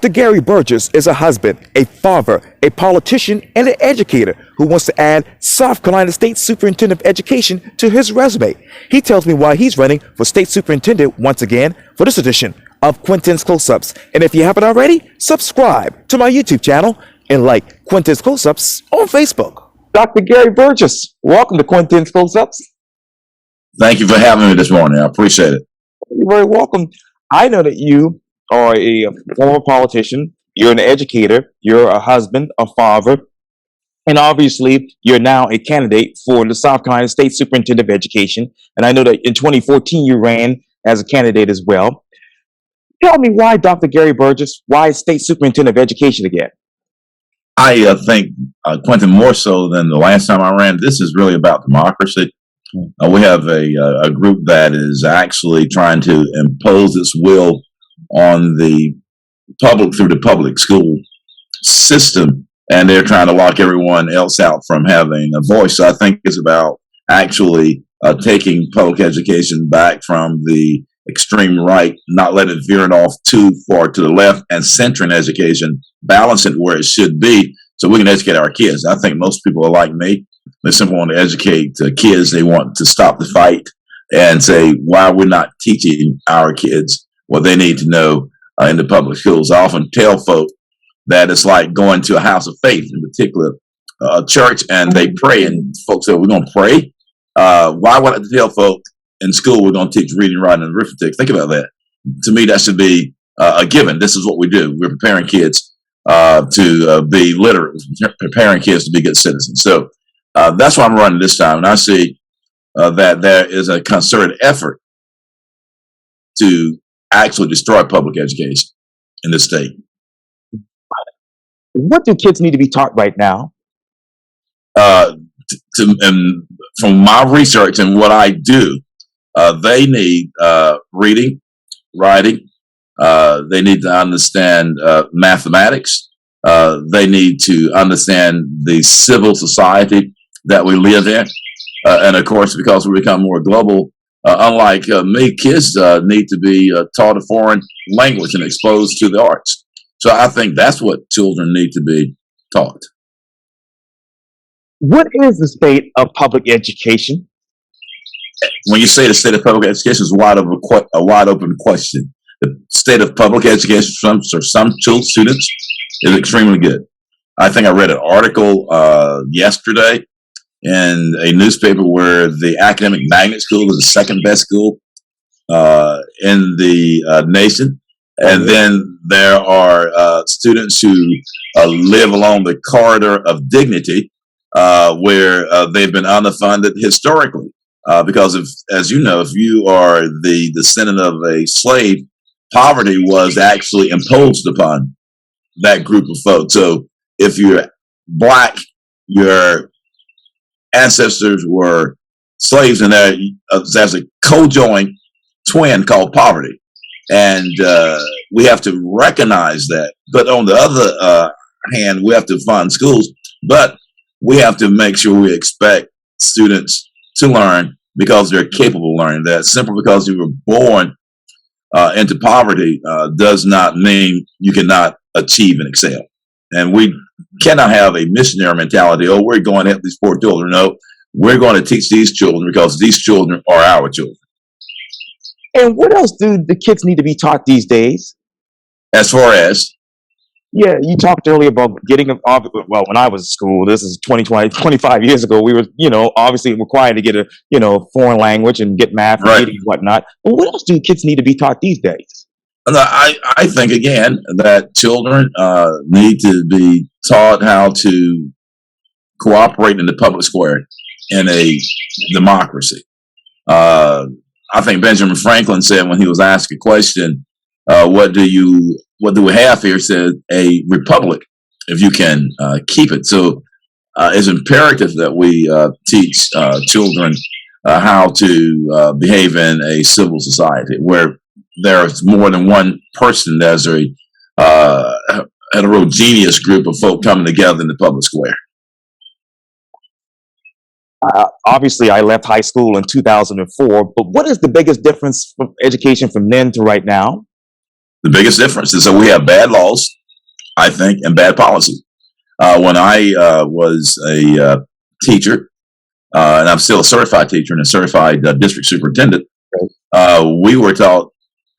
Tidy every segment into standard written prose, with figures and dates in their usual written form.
Dr. Gary Burgess is a husband, a father, a politician, and an educator who wants to add South Carolina State Superintendent of Education to his resume. He tells me why he's running for State Superintendent once again for this edition of Quintin's Close-Ups. And if you haven't already, subscribe to my YouTube channel and like Quintin's Close-Ups on Facebook. Dr. Gary Burgess, welcome to Quintin's Close-Ups. Thank you for having me this morning. I appreciate it. You're very welcome. I know that you are a former politician, you're an educator, you're a husband, a father, and obviously you're now a candidate for the South Carolina State Superintendent of Education. And I know that in 2014 you ran as a candidate as well. Tell me why Dr. Gary Burgess, why State Superintendent of Education again? I think, Quintin, more so than the last time I ran, this is really about democracy. We have a group that is actually trying to impose its will on the public through the public school system, and they're trying to lock everyone else out from having a voice. So I think it's about actually taking public education back from the extreme right, not letting it veer it off too far to the left, and centering education, balance it where it should be so we can educate our kids. I think most people are like me. They simply want to educate kids. They want to stop the fight and say why we're not teaching our kids what they need to know in the public schools. I often tell folk that it's like going to a house of faith, in particular a church, and they pray, and folks say, we're going to pray? Why would I tell folk in school we're going to teach reading, writing, and arithmetic? Think about that. To me, that should be a given. This is what we do. We're preparing kids to be literate, preparing kids to be good citizens. So that's why I'm running this time. And I see that there is a concerted effort to actually destroy public education in the state. What do kids need to be taught right now? And from my research and what I do, they need reading, writing. They need to understand mathematics. They need to understand the civil society that we live in. And of course, because we become more global, unlike me, kids need to be taught a foreign language and exposed to the arts. So I think that's what children need to be taught. What is the state of public education? When you say the state of public education, is a wide open question. The state of public education for some students is extremely good. I think I read an article yesterday in a newspaper where the academic magnet school is the second best school in the nation. And then there are students who live along the corridor of dignity where they've been underfunded historically. Because as you know, if you are the descendant of a slave, poverty was actually imposed upon that group of folks. So if you're Black, your ancestors were slaves, and there's a co-joined twin called poverty. And we have to recognize that. But on the other hand, we have to fund schools, but we have to make sure we expect students to learn because they're capable of learning. That simply because you were born into poverty does not mean you cannot achieve and excel. And we cannot have a missionary mentality. Oh, we're going to help these poor children. No, we're going to teach these children because these children are our children. And what else do the kids need to be taught these days? As far as? Yeah, you talked earlier about getting, well, when I was in school, this is 25 years ago, we were, obviously required to get a, foreign language and get math and reading and whatnot. But what else do kids need to be taught these days? I think, again, that children need to be taught how to cooperate in the public square in a democracy. I think Benjamin Franklin said when he was asked a question, what do we have here? Said a republic, if you can keep it. So it's imperative that we teach children how to behave in a civil society where there's more than one person. There's a heterogeneous group of folk coming together in the public square. Obviously, I left high school in 2004, but what is the biggest difference from education from then to right now? The biggest difference is that we have bad laws, I think, and bad policy. When I was a teacher, and I'm still a certified teacher and a certified district superintendent, we were taught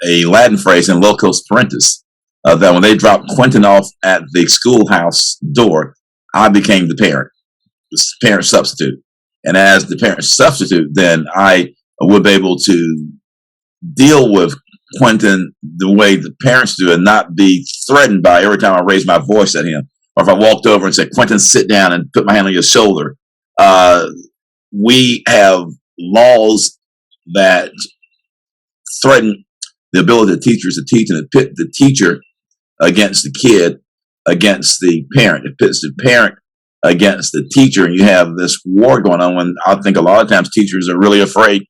a Latin phrase in locos parentis, that when they dropped Quintin off at the schoolhouse door, I became the parent, the parent substitute. And as the parent substitute, then I would be able to deal with Quintin the way the parents do and not be threatened by every time I raise my voice at him. Or if I walked over and said, Quintin, sit down, and put my hand on your shoulder. We have laws that threaten the ability of teachers to teach, and it pit the teacher against the kid, against the parent. It pits the parent against the teacher, and you have this war going on when I think a lot of times teachers are really afraid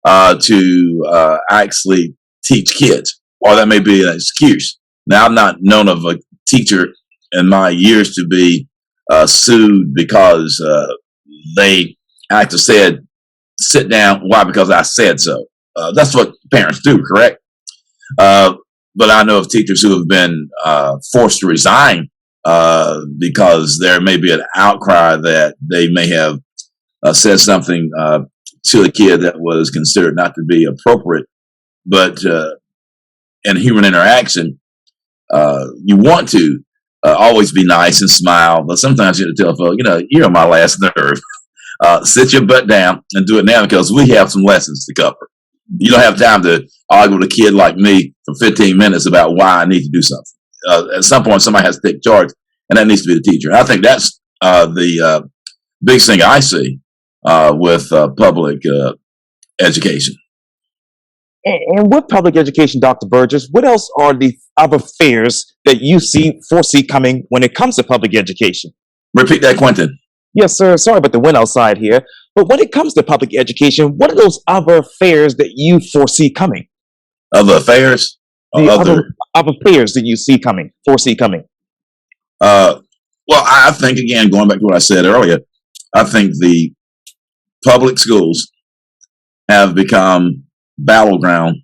to actually teach kids, or that may be an excuse. Now, I'm not known of a teacher in my years to be sued because they actually said, sit down. Why? Because I said so. That's what parents do, correct? But I know of teachers who have been forced to resign because there may be an outcry that they may have said something to a kid that was considered not to be appropriate. But in human interaction, you want to always be nice and smile, but sometimes you have to tell folks, you're on my last nerve. Sit your butt down and do it now, because we have some lessons to cover. You don't have time to argue with a kid like me for 15 minutes about why I need to do something. At some point, somebody has to take charge, and that needs to be the teacher. And I think that's the biggest thing I see with public education. And with public education, Dr. Burgess, what else are the other fears that you foresee coming when it comes to public education? Repeat that, Quintin. Yes, sir. Sorry about the wind outside here. But when it comes to public education, what are those other fears that you foresee coming? Other affairs? Other fears that you foresee coming? Well, I think, again, going back to what I said earlier, I think the public schools have become ground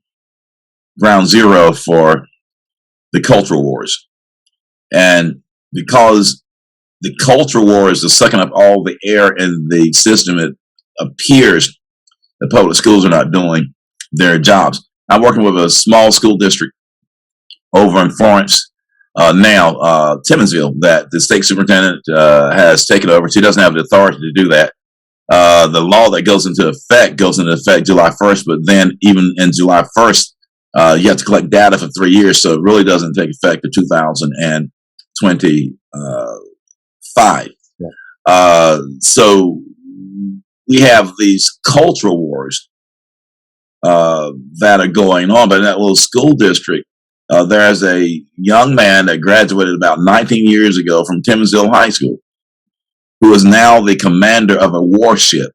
zero for the cultural wars. And because the culture wars are sucking up all the air in the system, it appears that public schools are not doing their jobs. I'm working with a small school district over in Florence now, Timmonsville, that the state superintendent has taken over. She doesn't have the authority to do that. The law that goes into effect July 1st, but then even in July 1st, you have to collect data for 3 years, so it really doesn't take effect to 2025. Yeah. So we have these cultural wars that are going on, but in that little school district, there's a young man that graduated about 19 years ago from Timmonsville High School, who is now the commander of a warship.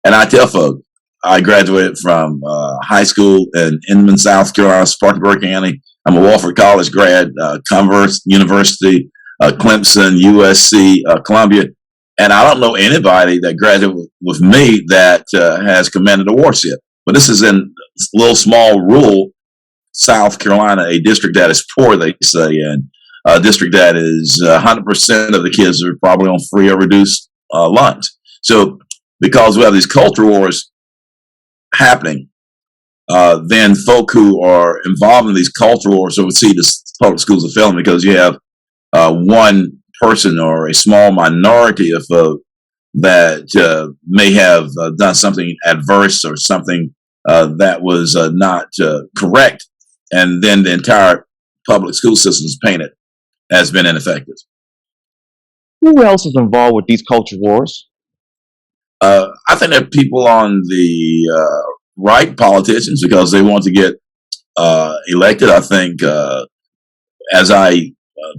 And I tell folks, I graduated from high school in Inman, South Carolina, Spartanburg County. I'm a Wofford College grad, Covert University, Clemson, USC, Columbia. And I don't know anybody that graduated with me that has commanded a warship. But this is in a little small rural South Carolina, a district that is poor, they say, and a district that is 100% of the kids are probably on free or reduced lunch. So because we have these culture wars happening, then folk who are involved in these culture wars would see the public schools are failing, because you have one person or a small minority of folk that may have done something adverse or something that was not correct, and then the entire public school system is painted has been ineffective. Who else is involved with these culture wars? I think there are people on the right, politicians, because they want to get elected. I think as I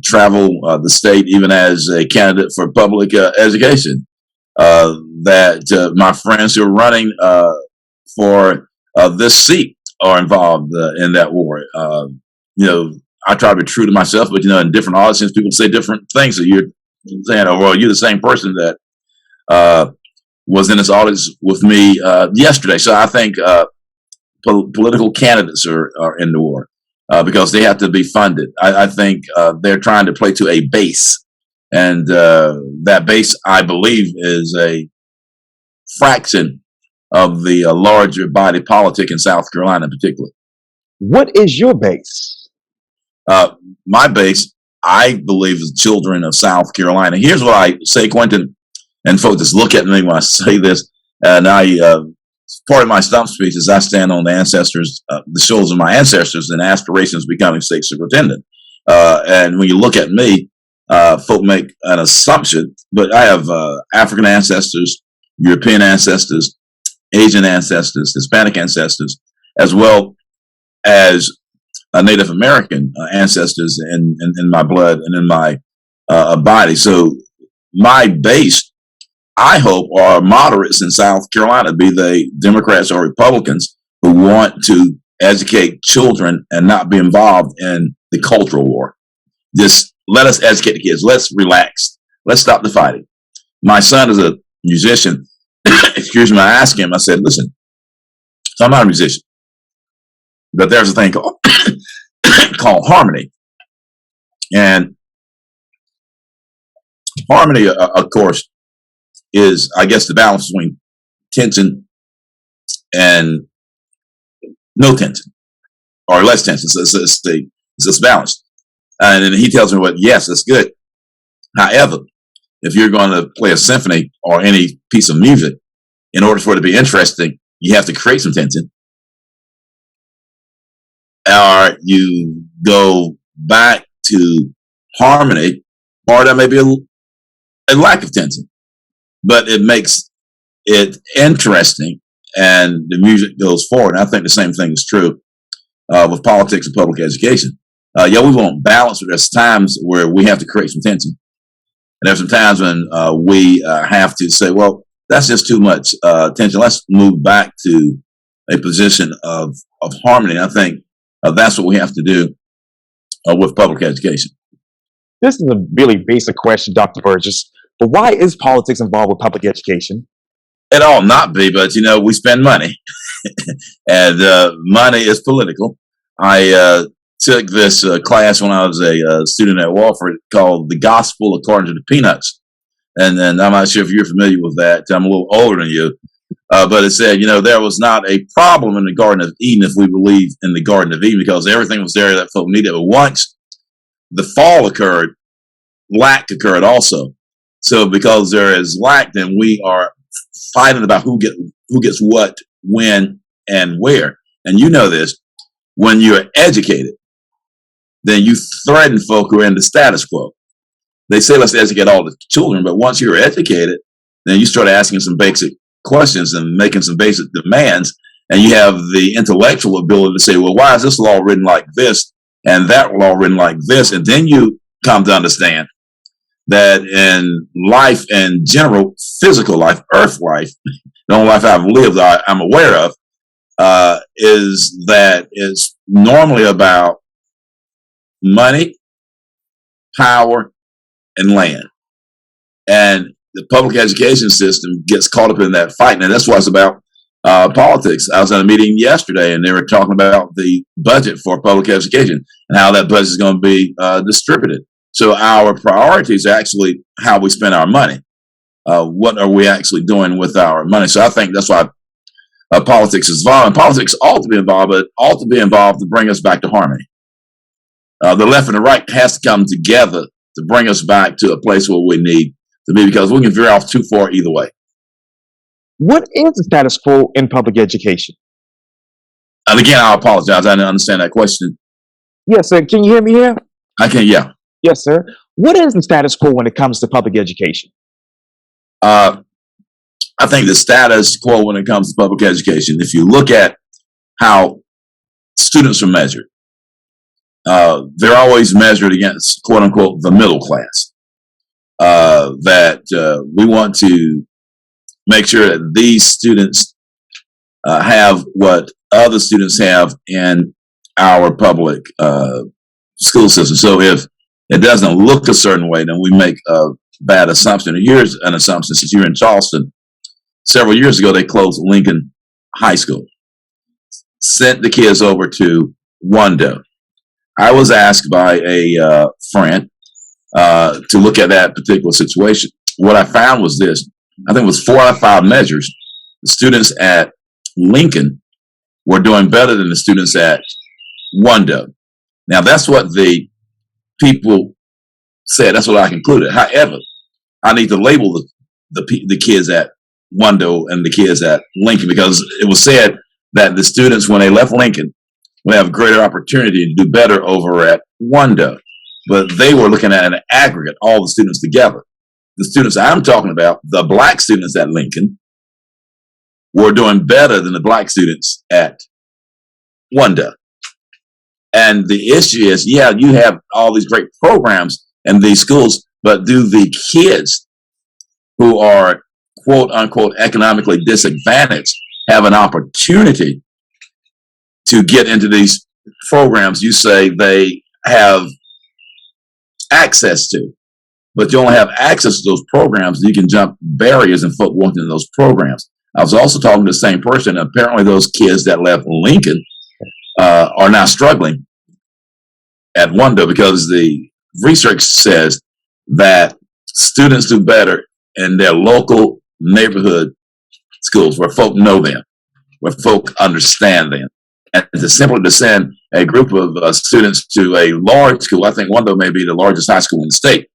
travel the state, even as a candidate for public education, that my friends who are running for this seat are involved in that war. I try to be true to myself, but in different audiences, people say different things. So you're saying, "Oh, well, you're the same person that was in this audience with me yesterday." So I think political candidates are in the war. because they have to be funded. I think they're trying to play to a base, and that base, I believe, is a fraction of the larger body politic in South Carolina in particular. What is your base? My base, I believe, is children of South Carolina. Here's what I say, Quintin, and folks just look at me when I say this. And part of my stump speech is I stand on the ancestors, the shoulders of my ancestors, and aspirations of becoming state superintendent. And when you look at me, folk make an assumption, but I have African ancestors, European ancestors, Asian ancestors, Hispanic ancestors, as well as Native American ancestors in my blood and in my body. So my base, I hope, are moderates in South Carolina, be they Democrats or Republicans, who want to educate children and not be involved in the cultural war. Just let us educate the kids. Let's relax. Let's stop the fighting. My son is a musician. Excuse me. I asked him, I said, listen, so I'm not a musician, but there's a thing called, called harmony. And harmony, of course, is, I guess, the balance between tension and no tension, or less tension. So it's balanced. And then he tells me, well, yes, that's good. However, if you're going to play a symphony or any piece of music, in order for it to be interesting, you have to create some tension. Or you go back to harmony, or that may be a lack of tension, but it makes it interesting and the music goes forward. And I think the same thing is true with politics and public education. Yeah, we want balance, but there's times where we have to create some tension. And there's some times when we have to say, well, that's just too much tension. Let's move back to a position of harmony. And I think that's what we have to do with public education. This is a really basic question, Dr. Burgess, but why is politics involved with public education? It ought not be, but we spend money, and money is political. I took this class when I was a student at Wofford called "The Gospel According to the Peanuts," and I'm not sure if you're familiar with that. I'm a little older than you, but it said, there was not a problem in the Garden of Eden if we believe in the Garden of Eden, because everything was there that folk needed. But once the fall occurred, lack occurred also. So because there is lack, then we are fighting about who gets what, when, and where. And you know this, when you're educated, then you threaten folk who are in the status quo. They say let's educate all the children, but once you're educated, then you start asking some basic questions and making some basic demands, and you have the intellectual ability to say, well, why is this law written like this and that law written like this? And then you come to understand that in life in general, physical life, earth life, the only life I've lived I'm aware of, is that it's normally about money, power, and land. And the public education system gets caught up in that fight. And that's why it's about politics. I was at a meeting yesterday and they were talking about the budget for public education and how that budget is going to be distributed. So our priorities are actually how we spend our money. What are we actually doing with our money? So I think that's why politics is involved. And politics ought to be involved, but it ought to be involved to bring us back to harmony. The left and the right has to come together to bring us back to a place where we need to be, because we can veer off too far either way. What is the status quo in public education? And again, I apologize. I didn't understand that question. Yes, sir. Can you hear me here? I can, yeah. Yes, sir. What is the status quo when it comes to public education? I think the status quo when it comes to public education, if you look at how students are measured, they're always measured against, quote unquote, the middle class. That we want to make sure that these students have what other students have in our public school system. So if it doesn't look a certain way, then we make a bad assumption. And here's an assumption: since you're in Charleston, several years ago they closed Lincoln High School, sent the kids over to Wando. I was asked by a friend to look at that particular situation. What I found was this. I think it was 4 out of 5 measures. The students at Lincoln were doing better than the students at Wando. Now, that's what the people said. That's what I concluded. However, I need to label the kids at Wando and the kids at Lincoln, because it was said that the students, when they left Lincoln, would have greater opportunity to do better over at Wando. But they were looking at an aggregate, all the students together. The students I'm talking about, the black students at Lincoln, were doing better than the black students at Wando. And the issue is, yeah, you have all these great programs in these schools, but do the kids who are quote unquote economically disadvantaged have an opportunity to get into these programs you say they have access to? But you only have access to those programs, you can jump barriers and folk want into those programs. I was also talking to the same person. Apparently those kids that left Lincoln are now struggling at Wando, because the research says that students do better in their local neighborhood schools where folk know them, where folk understand them. And to simply to send a group of students to a large school, I think Wando may be the largest high school in the state,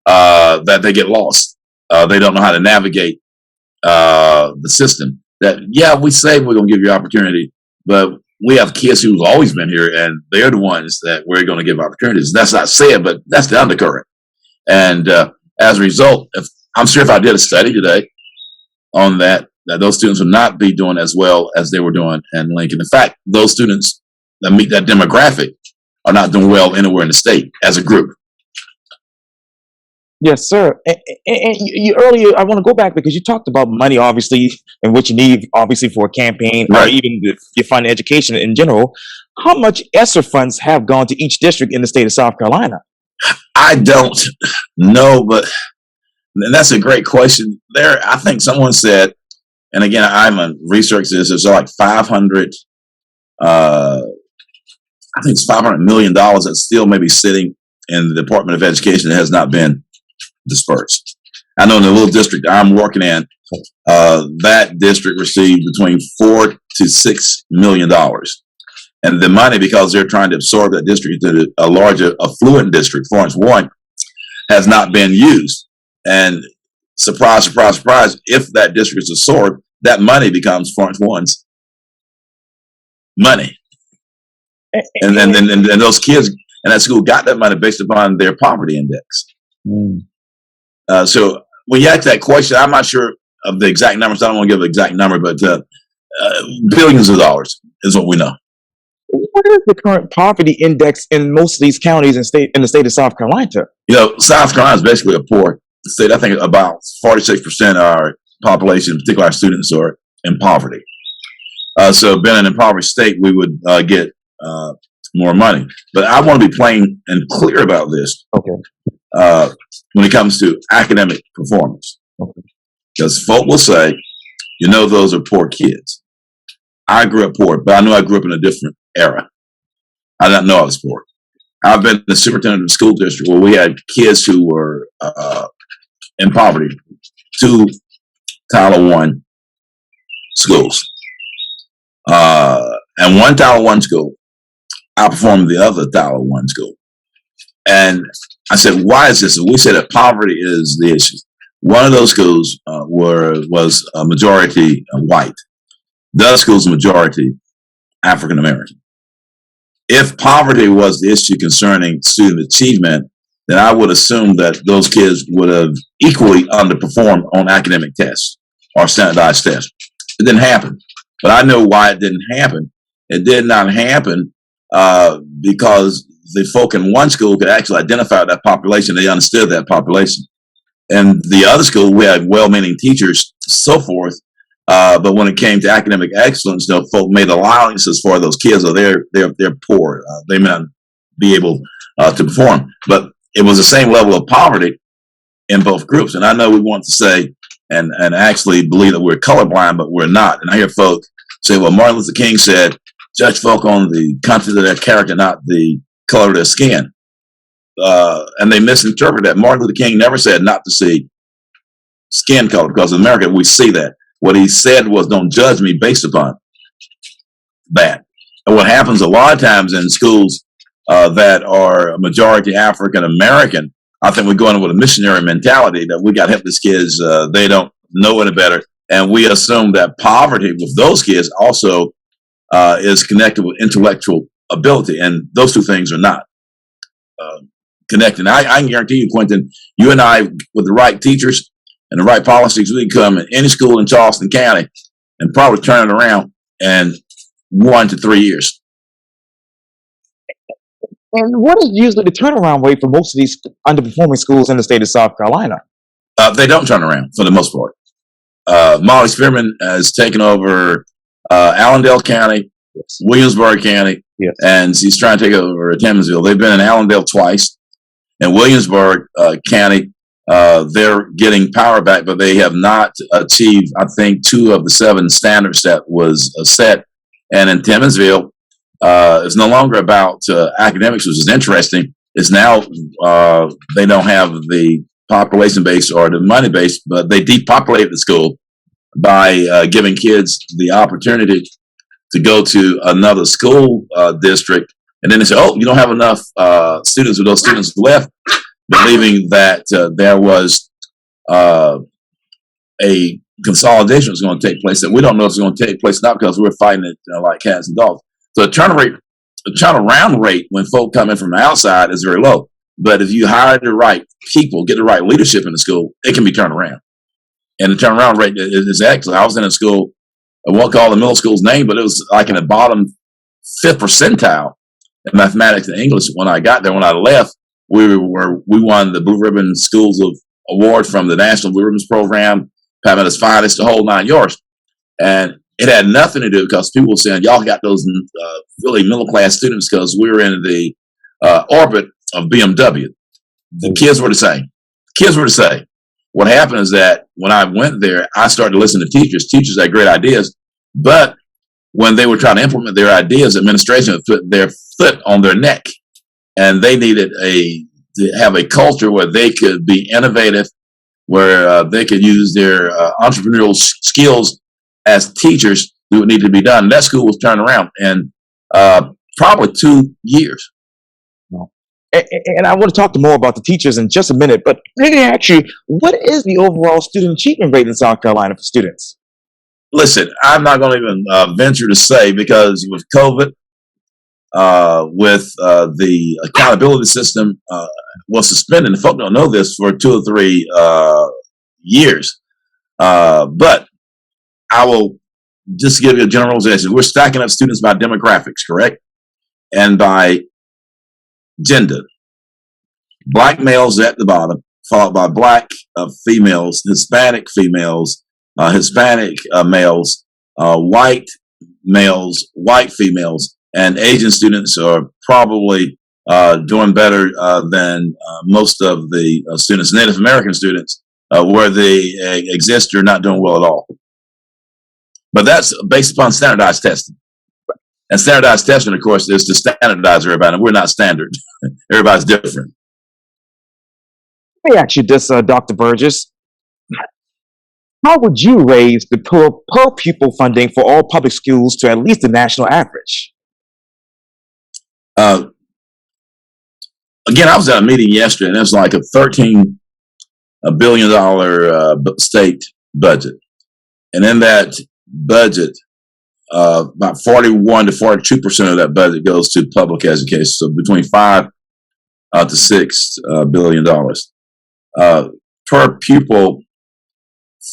that they get lost. They don't know how to navigate the system. That, yeah, we say we're going to give you opportunity, but we have kids who've always been here, and they're the ones that we're going to give opportunities. That's not said, but that's the undercurrent. And as a result, I'm sure if I did a study today on that those students would not be doing as well as they were doing in Lincoln. In fact, those students that meet that demographic are not doing well anywhere in the state as a group. Yes, sir. And you earlier, I want to go back because you talked about money, obviously, and what you need, obviously, for a campaign, or Right. even your fund education in general. How much ESSER funds have gone to each district in the state of South Carolina? I don't know, but and that's a great question. There, I think someone said, and again, I haven't researched this. There's like 500. I think it's $500 million that's still maybe sitting in the Department of Education that has not been dispersed. I know in the little district I'm working in, that district received between $4 to $6 million. And the money, because they're trying to absorb that district into a larger affluent district, Florence 1, has not been used. And surprise, surprise, surprise, if that district is absorbed, that money becomes Florence 1's money. And then those kids in that school got that money based upon their poverty index. So when you ask that question, I'm not sure of the exact numbers. I don't want to give an exact number, but billions of dollars is what we know. What is the current poverty index in most of these counties in the state of South Carolina? You know, South Carolina is basically a poor state. I think about 46% of our population, particularly our students, are in poverty. So being an impoverished state, we would get more money. But I want to be plain and clear about this. Okay. When it comes to academic performance. Okay. Because folk will say, you know, those are poor kids. I grew up poor, but I knew I grew up in a different era. I didn't know I was poor. I've been the superintendent of the school district where we had kids who were in poverty, 2 Title I schools. And one Title I school outperformed the other Title I school. And I said, why is this? And we said that poverty is the issue. One of those schools was a majority white. The other school's majority African American. If poverty was the issue concerning student achievement, then I would assume that those kids would have equally underperformed on academic tests or standardized tests. It didn't happen. But I know why it didn't happen. It did not happen because the folk in one school could actually identify that population. They understood that population. And the other school, we had well-meaning teachers, so forth. But when it came to academic excellence, you know, folk made allowances for those kids. So they're poor. They may not be able to perform. But it was the same level of poverty in both groups. And I know we want to say and actually believe that we're colorblind, but we're not. And I hear folk say, well, Martin Luther King said, judge folk on the content of their character, not the color of their skin. And they misinterpret that. Martin Luther King never said not to see skin color, because in America we see that. What he said was, don't judge me based upon that. And what happens a lot of times in schools that are majority African American, I think we go in with a missionary mentality that we got to help these kids. They don't know any better. And we assume that poverty with those kids also is connected with intellectual ability. And those two things are not connected. I can guarantee you, Quintin, you and I, with the right teachers and the right policies, we can come in any school in Charleston County and probably turn it around in 1 to 3 years. And what is usually the turnaround rate for most of these underperforming schools in the state of South Carolina? They don't turn around for the most part. Molly Spearman has taken over Allendale County, Yes. Williamsburg County, Yes. and she's trying to take over Timmonsville. They've been in Allendale twice. In Williamsburg County, they're getting power back, but they have not achieved, I think, 2 of the 7 standards that was set. And in Timmonsville, it's no longer about academics, which is interesting. It's now they don't have the population base or the money base, but they depopulated the school by giving kids the opportunity to go to another school district. And then they say, oh, you don't have enough students, with those students left, believing that there was a consolidation was going to take place that we don't know if it's going to take place, not because we're fighting it like cats and dogs. So the turnaround rate when folk come in from the outside is very low. But if you hire the right people, get the right leadership in the school, it can be turned around. And the turnaround rate is excellent. I was in a school, I won't call the middle school's name, but it was like in the bottom 5th percentile in mathematics and English when I got there. When I left, we won the Blue Ribbon Schools of Award from the National Blue Ribbons Program, Palmetto's Finest, the whole 9 yards. And it had nothing to do because people were saying, y'all got those really middle-class students because we were in the orbit of BMW. The kids were the same. Kids were the same. What happened is that when I went there, I started to listen to teachers. Teachers had great ideas, but when they were trying to implement their ideas, administration put their foot on their neck, and they needed to have a culture where they could be innovative, where they could use their entrepreneurial skills as teachers do what needed to be done. And that school was turned around in probably 2 years. And I want to talk to more about the teachers in just a minute, but let me ask you, what is the overall student achievement rate in South Carolina for students? Listen, I'm not going to even venture to say, because with COVID, with the accountability system was suspended, and folks don't know this, for 2 or 3 years. But I will just give you a generalization. We're stacking up students by demographics, correct? And by gender. Black males at the bottom, followed by black females, Hispanic females, Hispanic males, white males, white females, and Asian students are probably doing better than most of the students. Native American students, where they exist, are not doing well at all. But that's based upon standardized testing. And standardized testing, of course, is to standardize everybody. And we're not standard. Everybody's different. Let me ask you this, Dr. Burgess. How would you raise the per pupil funding for all public schools to at least the national average? Again, I was at a meeting yesterday, and it's like a $13 billion state budget. And in that budget, about 41 to 42% of that budget goes to public education. So between $5 to $6 billion. Per pupil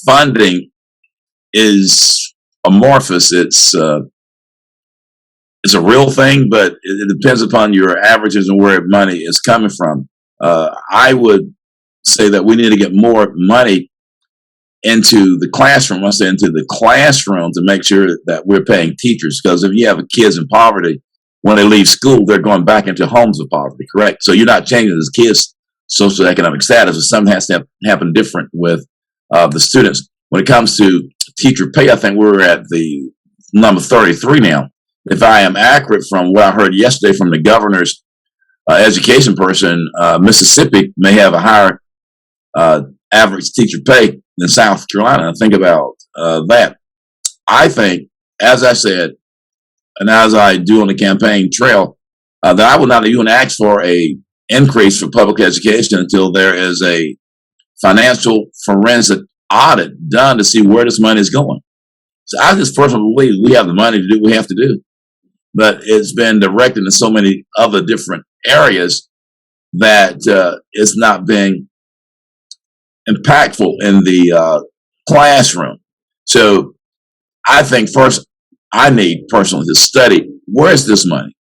funding is amorphous. It's a real thing, but it depends upon your averages and where money is coming from. I would say that we need to get more money into the classroom. I say into the classroom to make sure that we're paying teachers, because if you have kids in poverty, when they leave school, they're going back into homes of poverty, correct? So you're not changing the kids' socioeconomic status, or something has to happen different with the students. When it comes to teacher pay, I think we're at the number 33 now. If I am accurate from what I heard yesterday from the governor's education person, Mississippi may have a higher average teacher pay than South Carolina. Think about that. I think, as I said, and as I do on the campaign trail, that I will not even ask for a increase for public education until there is a financial forensic audit done to see where this money is going. So I just personally believe we have the money to do what we have to do, but it's been directed in so many other different areas that it's not being impactful in the classroom. So I think first I need personally to study, where is this money?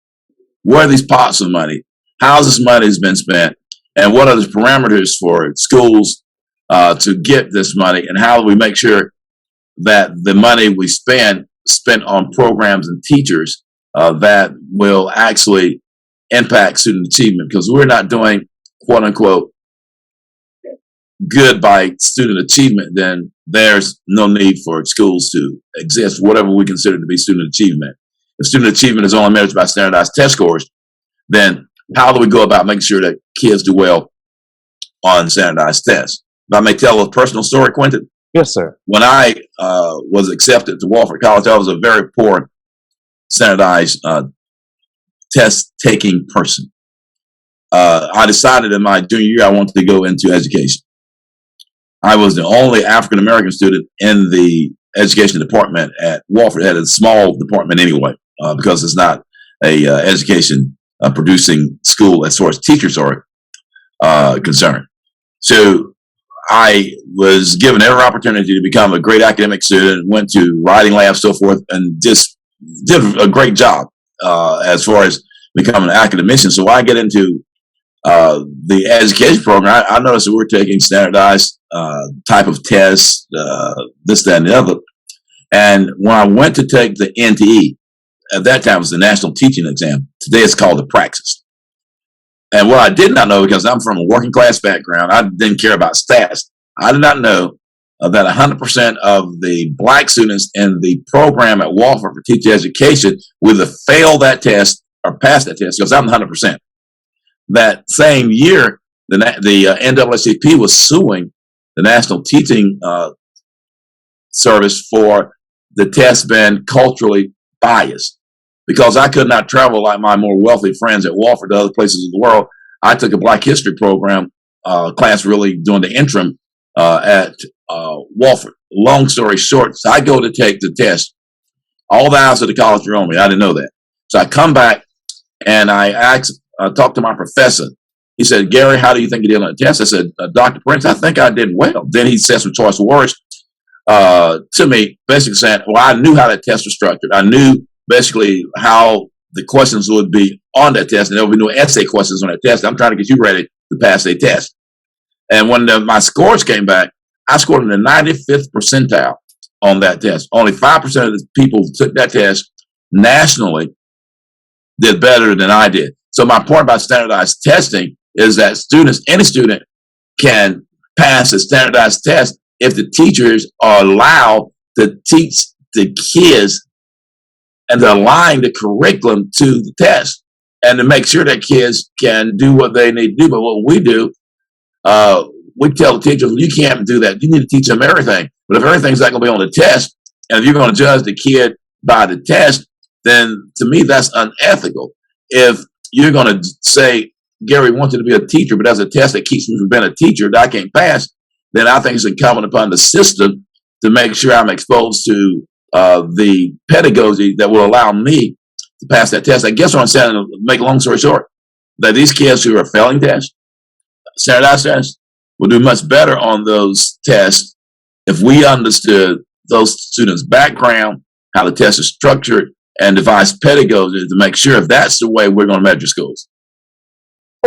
Where are these pots of money? How this money has been spent? And what are the parameters for schools to get this money? And how do we make sure that the money we spent on programs and teachers that will actually impact student achievement? Because we're not doing, quote unquote, good by student achievement, then there's no need for schools to exist, whatever we consider to be student achievement. If student achievement is only measured by standardized test scores, then how do we go about making sure that kids do well on standardized tests? If I may tell a personal story, Quintin. Yes, sir. When I was accepted to Wofford College, I was a very poor standardized test-taking person. I decided in my junior year I wanted to go into education. I was the only African-American student in the education department at Wofford. It had a small department anyway, because it's not a education producing school as far as teachers are concerned. So I was given every opportunity to become a great academic student, went to writing labs, so forth, and just did a great job as far as becoming an academician. So when I get into the education program, I noticed that we're taking standardized type of tests, this, that, and the other. And when I went to take the NTE, at that time it was the National Teaching Exam. Today it's called the Praxis. And what I did not know, because I'm from a working class background, I didn't care about stats. I did not know that 100% of the black students in the program at Wofford for teacher education would either fail that test or pass that test, because I'm 100%. That same year, the NAACP was suing the National Teaching Service for the test being culturally biased. Because I could not travel like my more wealthy friends at Wofford to other places in the world, I took a Black History program class, really doing the interim at Wofford. Long story short, so I go to take the test. All the eyes of the college were on me. I didn't know that. So I come back and I talked to my professor. He said, "Gary, how do you think you did on the test?" I said, "Dr. Prince, I think I did well." Then he said some choice words to me, basically saying, well, I knew how that test was structured. I knew basically how the questions would be on that test, and there would be no essay questions on that test. I'm trying to get you ready to pass a test. And when my scores came back, I scored in the 95th percentile on that test. Only 5% of the people who took that test nationally did better than I did. So my point about standardized testing is that any student can pass a standardized test if the teachers are allowed to teach the kids and to align the curriculum to the test and to make sure that kids can do what they need to do. But what we do, we tell the teachers, you can't do that. You need to teach them everything. But if everything's not going to be on the test, and if you're going to judge the kid by the test, then to me, that's unethical. If you're going to say, Gary wants you to be a teacher, but there's a test that keeps me from being a teacher that I can't pass, then I think it's incumbent upon the system to make sure I'm exposed to the pedagogy that will allow me to pass that test. I guess what I'm saying, to make a long story short, that these kids who are failing tests, standardized tests, will do much better on those tests if we understood those students' background, how the test is structured, and devise pedagogy to make sure if that's the way we're going to measure schools.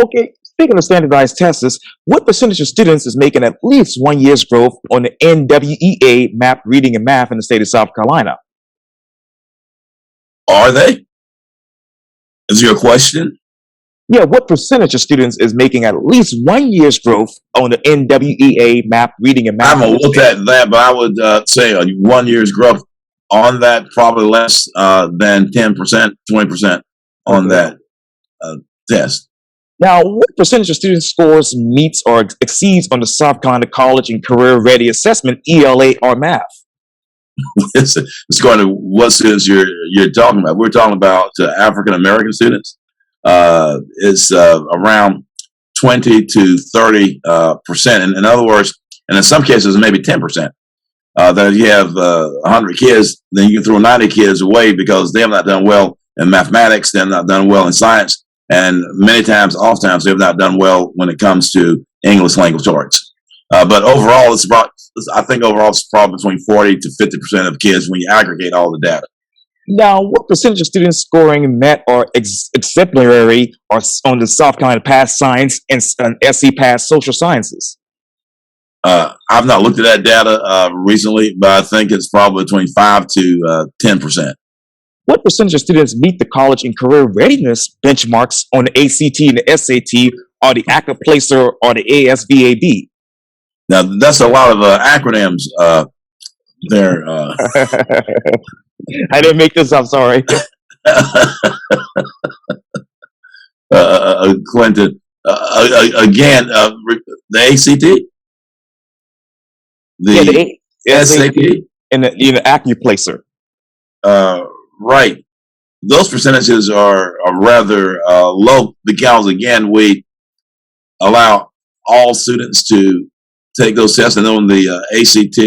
Okay, speaking of standardized tests, what percentage of students is making at least 1 year's growth on the NWEA MAP reading and math in the state of South Carolina? Are they? Is your question? Yeah, what percentage of students is making at least 1 year's growth on the NWEA MAP reading and math? I haven't looked at that, but I would say 1 year's growth on that, probably less than 10%, 20% on that test. Now, what percentage of student scores meets or exceeds on the Subcon College and Career Ready Assessment, ELA, or math? It's going to what students you're talking about. We're talking about African American students. It's around 20 to 30%. In other words, and in some cases, maybe 10%. That if you have 100 kids, then you can throw 90 kids away because they have not done well in mathematics, they have not done well in science, and many times, oftentimes, they have not done well when it comes to English language arts. But overall, I think overall it's probably between 40 to 50% of kids when you aggregate all the data. Now, what percentage of students scoring met or exemplary or on the South Carolina Pass Science and SC Pass Social Sciences? I've not looked at that data recently, but I think it's probably between 5 to 10%. What percentage of students meet the college and career readiness benchmarks on the ACT and the SAT or the ACA Placer or the ASVAB? Now, that's a lot of acronyms there. I didn't make this up, sorry. Quintin, again, the ACT? Yeah, The the SAT? and the ACA Placer. Right. Those percentages are rather low because, again, we allow all students to take those tests. And on the ACT,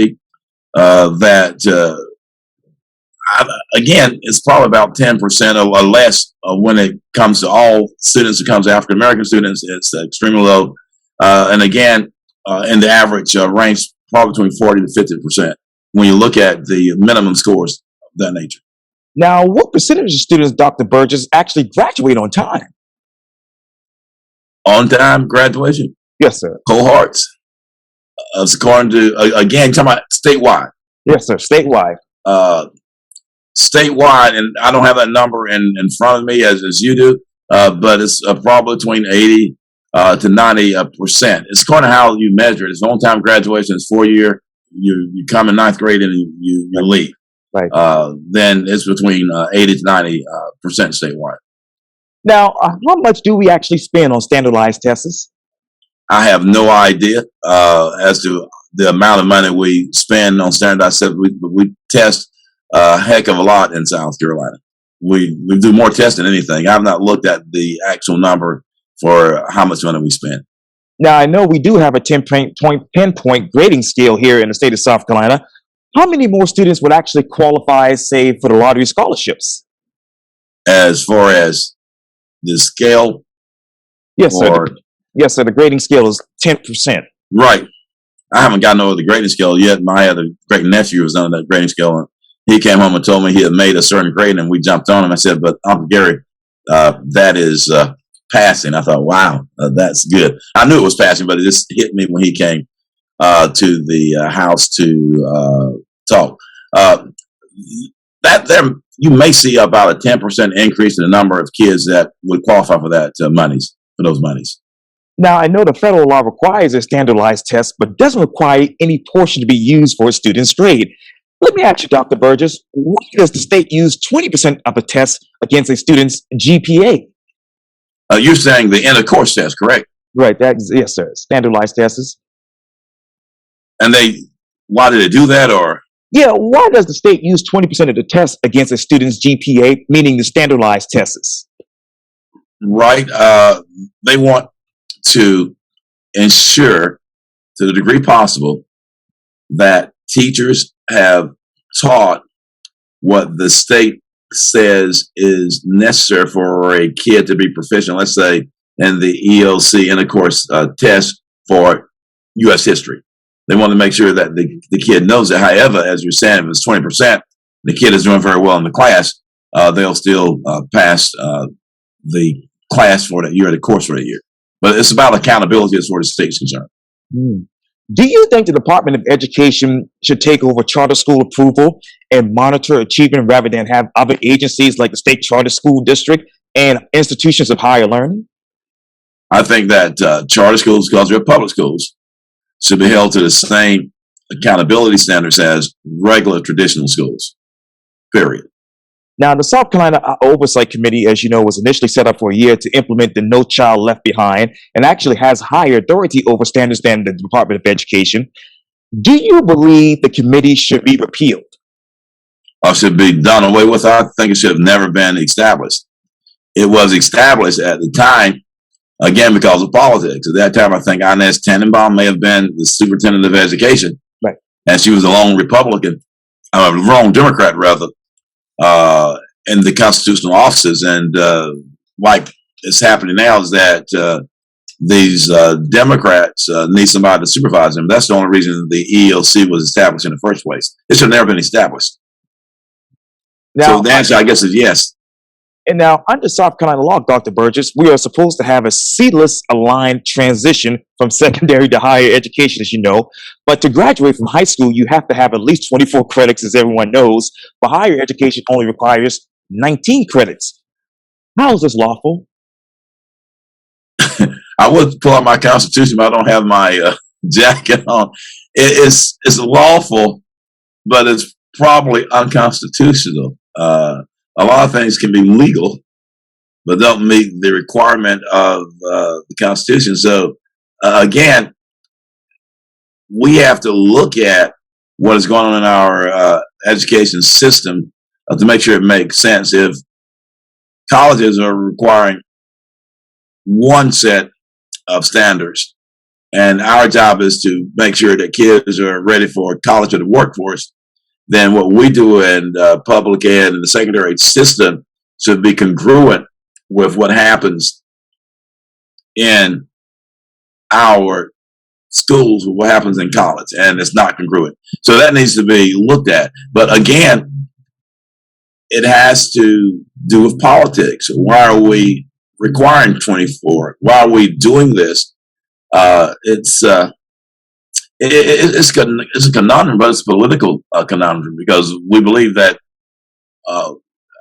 again, it's probably about 10% or less when it comes to all students. It comes to African American students. It's extremely low. And again, in the average range, probably between 40 to 50% when you look at the minimum scores of that nature. Now, what percentage of students, Dr. Burgess, actually graduate on time? On time graduation Yes, sir. cohorts, according to, again, talking about statewide. Yes, sir. Statewide. Uh, Statewide, and I don't have that number in front of me as you do, but it's probably between 80 to 90%. It's according to how you measure it. It's on-time graduation. It's 4 year. You come in ninth grade and you leave. Right. Then it's between 80 to 90% statewide. Now, how much do we actually spend on standardized tests? I have no idea as to the amount of money we spend on standardized tests. We test a heck of a lot in South Carolina. We do more tests than anything. I've not looked at the actual number for how much money we spend. Now, I know we do have a 10-point grading scale here in the state of South Carolina. How many more students would actually qualify, say, for the lottery scholarships? As far as the scale, Yes, sir. or Yes, sir. The grading scale is 10%. right, I haven't gotten over the grading scale yet. I had a great nephew who was on that grading scale, and he came home and told me he had made a certain grade, and we jumped on him. I said, "But Uncle Gary, that is passing." I thought, "Wow, that's good." I knew it was passing, but it just hit me when he came to the house to talk. That there, you may see about a 10% increase in the number of kids that would qualify for that for those monies. Now, I know the federal law requires a standardized test, but doesn't require any portion to be used for a student's grade. Let me ask you, Dr. Burgess, why does the state use 20% of the test against a student's GPA? You're saying the end of course test, correct? Right, yes, sir. Standardized tests. And why did they do that? Or Yeah, why does the state use 20% of the test against a student's GPA, meaning the standardized tests? right, they want to ensure, to the degree possible, that teachers have taught what the state says is necessary for a kid to be proficient. Let's say in the EOC and of course test for U.S. history. They want to make sure that the kid knows it. However, as you're saying, if it's 20%, the kid is doing very well in the class, they'll still pass the class for that year, the course for that year. But it's about accountability as far as the state is concerned. Hmm. Do you think the Department of Education should take over charter school approval and monitor achievement rather than have other agencies like the State Charter School District and institutions of higher learning? I think that charter schools, because they're public schools, should be held to the same accountability standards as regular traditional schools, period. Now, the South Carolina Oversight Committee, as you know, was initially set up for a year to implement the No Child Left Behind and actually has higher authority over standards than the Department of Education. Do you believe the committee should be repealed? Or should be done away with? I think it should have never been established. It was established at the time, again, because of politics. At that time, I think Inez Tannenbaum may have been the superintendent of education. Right. And she was a lone Republican, lone Democrat, rather, in the constitutional offices. And like it's happening now is that these Democrats need somebody to supervise them. That's the only reason the EEOC was established in the first place. It should have never been established. Now, so the answer, I guess, is yes. And now, under South Carolina law, Dr. Burgess, we are supposed to have a seamless aligned transition from secondary to higher education, as you know. But to graduate from high school, you have to have at least 24 credits, as everyone knows. But higher education only requires 19 credits. How is this lawful? I would pull out my Constitution, but I don't have my jacket on. It's lawful, but it's probably unconstitutional. A lot of things can be legal, but don't meet the requirement of the Constitution. So, again, we have to look at what is going on in our education system to make sure it makes sense. If colleges are requiring one set of standards, and our job is to make sure that kids are ready for college or the workforce, then what we do in public ed and the secondary system should be congruent with what happens in our schools, with what happens in college, and it's not congruent. So that needs to be looked at. But again, it has to do with politics. Why are we requiring 24? Why are we doing this? It's a conundrum, but it's a political conundrum, because we believe that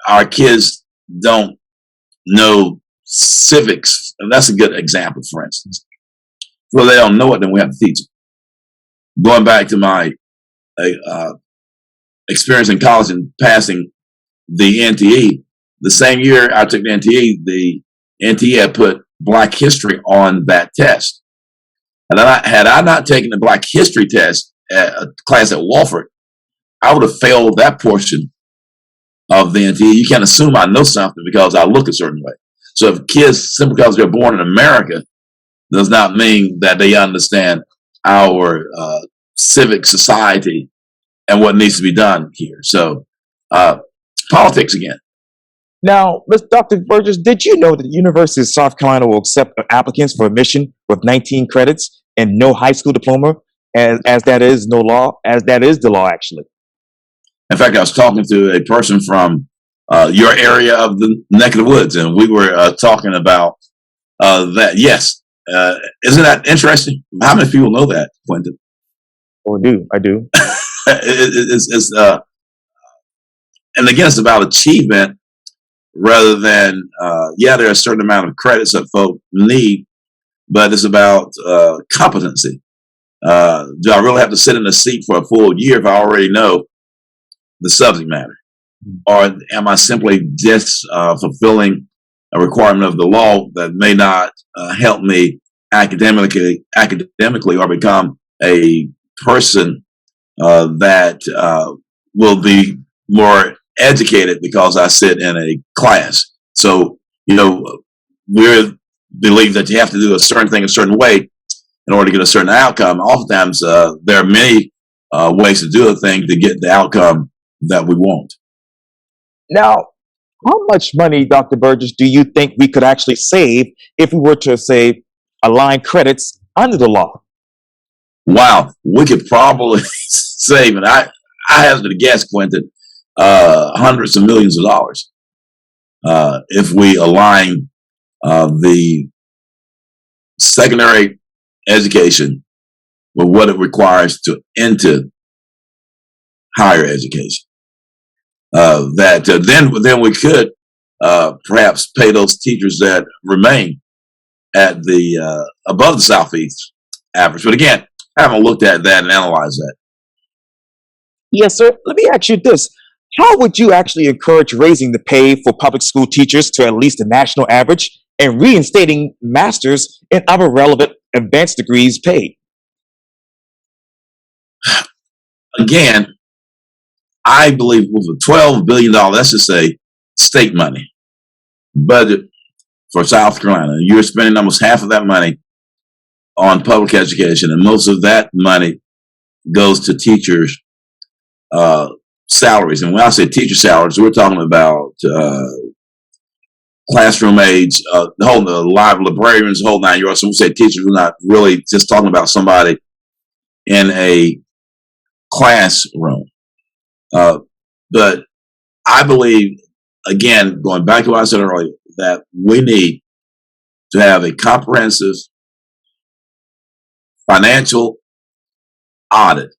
our kids don't know civics. And that's a good example, for instance. Well, they don't know it, then we have to teach them. Going back to my experience in college and passing the NTE, the same year I took the NTE had put Black history on that test. And had I not taken the Black history test at a class at Wofford, I would have failed that portion of the NTE. You can't assume I know something because I look a certain way. So if kids, simply because they're born in America, does not mean that they understand our civic society and what needs to be done here. So politics again. Now, Dr. Burgess, did you know that the University of South Carolina will accept applicants for admission with 19 credits and no high school diploma, as that is the law, actually? In fact, I was talking to a person from your area of the neck of the woods, and we were talking about that. Yes. Isn't that interesting? How many people know that, Quintin? Oh, I do. And again, it's about achievement rather than, there are a certain amount of credits that folk need, but it's about competency. Do I really have to sit in a seat for a full year if I already know the subject matter? Or am I simply just fulfilling a requirement of the law that may not help me academically or become a person that will be more educated because I sit in a class? So, we believe that you have to do a certain thing a certain way in order to get a certain outcome. Oftentimes, there are many ways to do a thing to get the outcome that we want. Now, how much money, Dr. Burgess, do you think we could actually save if we were to, say, align credits under the law? Wow, we could probably save, and I hazard to guess, Quintin, hundreds of millions of dollars if we align the secondary education with what it requires to enter higher education. Then we could perhaps pay those teachers that remain at the above the Southeast average. But again, I haven't looked at that and analyzed that. Yes, sir. Let me ask you this. How would you actually encourage raising the pay for public school teachers to at least the national average and reinstating masters and other relevant advanced degrees paid? Again, I believe with a $12 billion, let's just say, state money budget for South Carolina, you're spending almost half of that money on public education, and most of that money goes to teachers' salaries. And when I say teacher salaries, we're talking about classroom aides, the live librarians, the whole 9 yards. So when we say teachers, we're not really just talking about somebody in a classroom. But I believe, again, going back to what I said earlier, that we need to have a comprehensive financial audit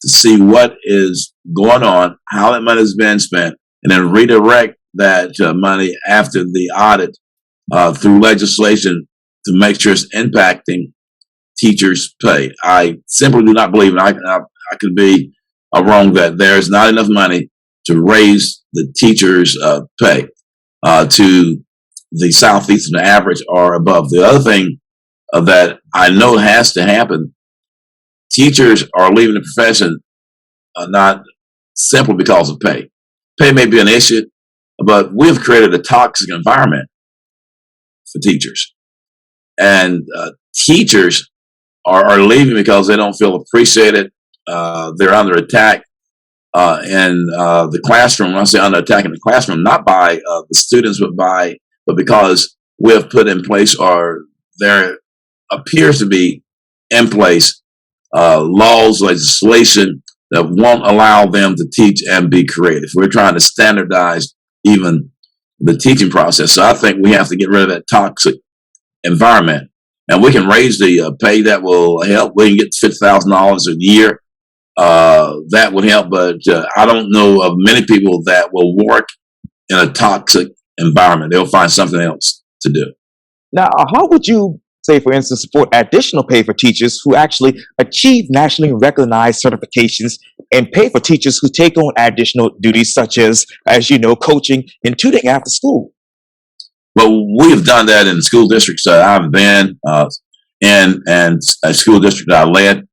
to see what is going on, how that money has been spent, and then redirect that money after the audit through legislation to make sure it's impacting teachers' pay. I simply do not believe, and I could be wrong, that there's not enough money to raise the teachers' pay to the Southeastern average or above. The other thing that I know has to happen, teachers are leaving the profession not simply because of pay. Pay may be an issue, but we've created a toxic environment for teachers. And teachers are leaving because they don't feel appreciated. They're under attack in the classroom. When I say under attack in the classroom, not by the students, but because we have put in place, or there appears to be in place, laws, legislation that won't allow them to teach and be creative. We're trying to standardize even the teaching process. So I think we have to get rid of that toxic environment, and we can raise the pay. That will help. We can get $50,000 a year. That would help, but I don't know of many people that will work in a toxic environment. They'll find something else to do. Now, how would you say, for instance, support additional pay for teachers who actually achieve nationally recognized certifications, and pay for teachers who take on additional duties such as you know, coaching and tutoring after school? Well, we've done that in school districts that I've been in, and a school district that I led.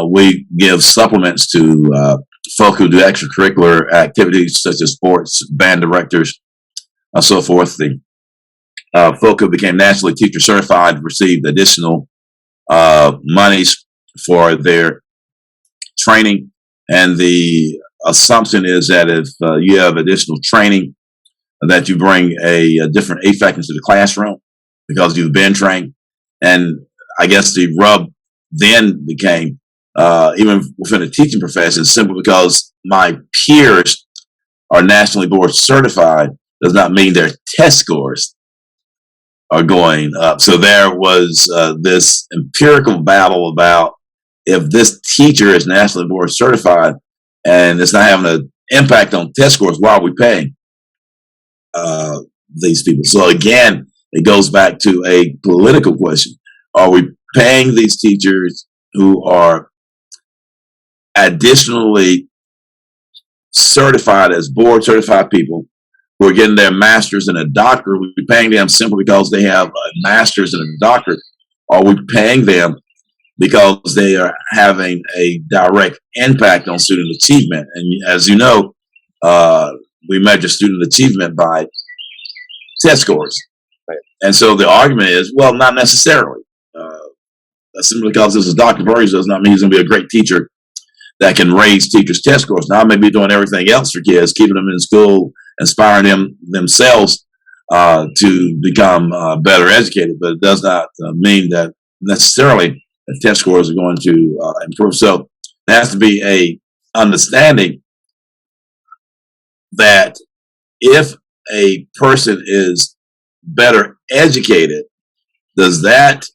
We give supplements to folk who do extracurricular activities such as sports, band directors, and so forth. The folk who became nationally teacher certified received additional monies for their training. And the assumption is that if you have additional training, that you bring a different effect into the classroom because you've been trained. And I guess the rub then became, even within the teaching profession, simply because my peers are nationally board certified does not mean their test scores are going up. So there was this empirical battle about if this teacher is nationally board certified and it's not having an impact on test scores, why are we paying these people? So again, it goes back to a political question. Are we paying these teachers who are additionally certified as board certified people who are getting their master's and a doctorate? Are we paying them simply because they have a master's and a doctorate? Are we paying them because they are having a direct impact on student achievement? And as you know, we measure student achievement by test scores. Right. And so the argument is, well, not necessarily. Simply because this is Dr. Burgess does not mean he's going to be a great teacher that can raise teachers' test scores. Now, I may be doing everything else for kids, keeping them in school, inspiring them themselves to become better educated, but it does not mean that necessarily the test scores are going to improve. So there has to be a understanding that if a person is better educated, does that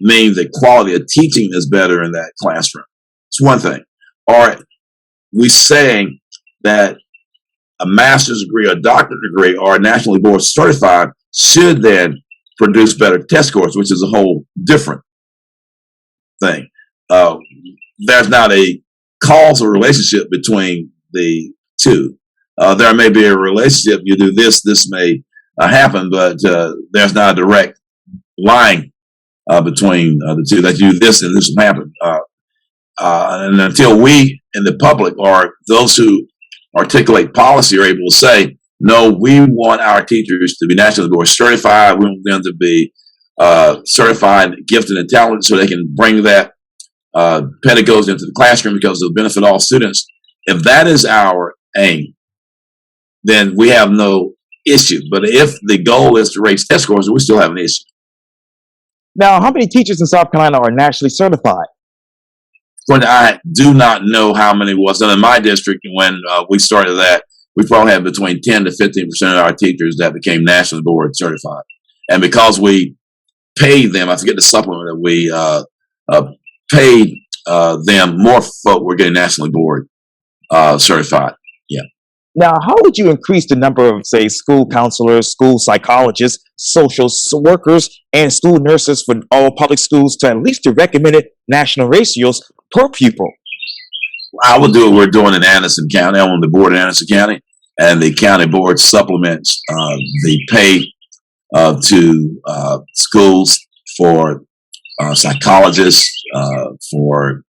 mean the quality of teaching is better in that classroom? It's one thing. Are we saying that a master's degree or doctorate degree or nationally board certified should then produce better test scores, which is a whole different thing? There's not a causal relationship between the two. There may be a relationship. You do this, this may happen, but there's not a direct line between the two. That you do this and this will happen. And until we in the public or those who articulate policy are able to say, no, we want our teachers to be nationally board certified. We want them to be certified, gifted, and talented so they can bring that pedagogy into the classroom because it'll benefit all students. If that is our aim, then we have no issue. But if the goal is to raise test scores, we still have an issue. Now, how many teachers in South Carolina are nationally certified? I do not know how many was. And in my district, when we started that, we probably had between 10 to 15% of our teachers that became nationally board certified. And because we paid them, I forget the supplement that we paid them, more folk were getting nationally board certified. Yeah. Now, how would you increase the number of, say, school counselors, school psychologists, social workers, and school nurses for all public schools to at least the recommended national ratios per pupil? I will do what we're doing in Anderson County. I'm on the board in Anderson County, and the county board supplements the pay to schools for psychologists, for